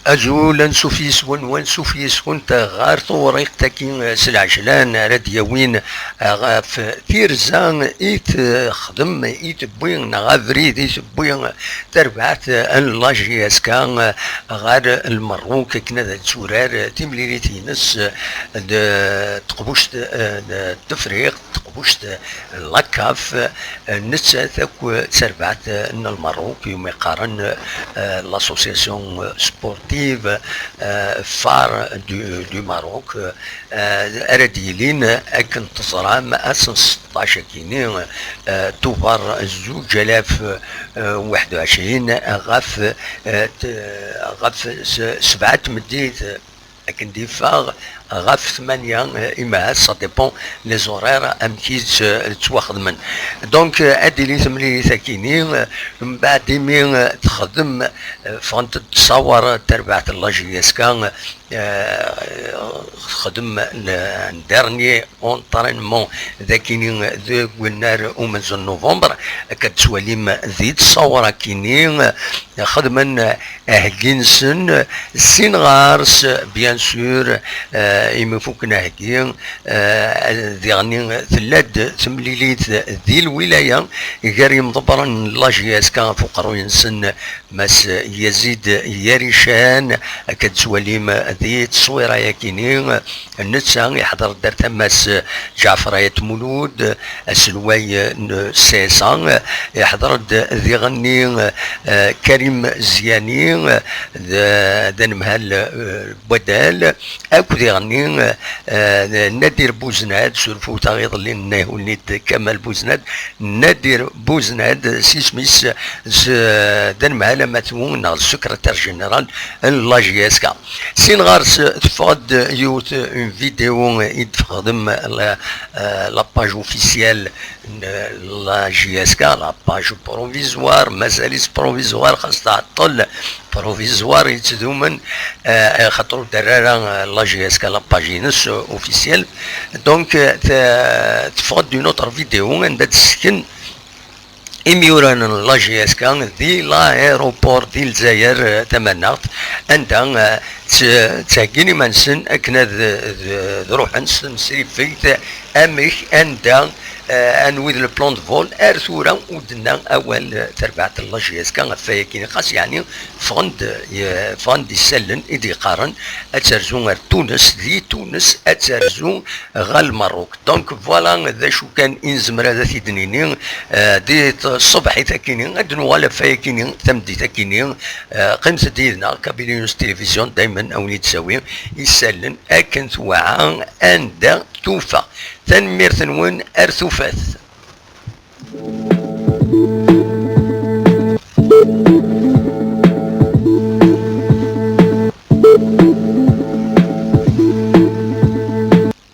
أجول نسوفيس ونسوفيس كنت غار طوريق تاكين سلعجلان راديوين في تيرزان إيت خدم إيت بوين غافريد إيت بوين تربعت اللاجياس كان غار المروك كنا تسورار تمليليتي نس تقبوشت تفريق تقبوشت لاكاف نتسا ثاكو تربعت المروك يوم يقارن لاسوسياسيون سبورتيف فار دو ماروك ارديلين اكن تصرام اسن 16 كيني توفر 2021 غف 7 مديت لكن دفاع غاف 8 إما سا ديبون لي زورير ام كي تواخدمن دونك ادي لي ثملي ثاكيني من بعد مين تخدم فانت تصور تربعت اللاجياسكا خدم الدرني اونطرينمون ذاكيني ذو قلنا ومنزل نوفمبر كتسواليم ذي تصور كيني خدمن اهجنسن سينغارس بيان سور إما فوق نهجين ذيغني ثلاد تمليليت ذي الولاية غير مضبرا لاجياس كان فوق روينسن ماس يزيد ياريشان كتسواليم ذي تصويرة يكيني النتسا يحضر دار تماس جعفرية مولود السلواي سيسان يحضر ذي غني كريم زياني دنمهال بدال اكو ذي غني نادر بوزناد سورفو تغيض اللي ناهولنيت كمال بوزناد نادر بوزناد سيسميس دنمهال ماتمون السكرتير جنرال لاجياسكا سين غارس تفقد يوت اون فيديو يتخدم لاباج اوفيسيال لاجياسكا لاباج بروفيزوار مازاليس بروفيزوار خاص تعطل بروفيزوار يتدومن خاطر درارا لاجياسكا لاباجينس اوفيسيال دونك تفقد دون اوتر فيديو عندها تسكن إميوران لاجياسكا ذي لايروبور ديال الجزائر تمنات عندها تاكيني منسن أكنا ذروح نسن سريفيت أميك عندها انويد لو بلان دو فول ارثورا ودنا اول تربعت اللاجياسكا فايكين خاص يعني فاند يسلن ايدي قارن اترزو غير تونس دي تونس اترزو غال المروك دونك فوالا ذا شو كان انزمر هذا تيدنيني دي الصبح تاكيني ادنو ولا فايكين ثمدي تاكيني قمت ديالنا كابيلينوس تلفزيون دائما اوني تساوي يسلن اكن توعا عند توفى تنمير ثنون ارثوفات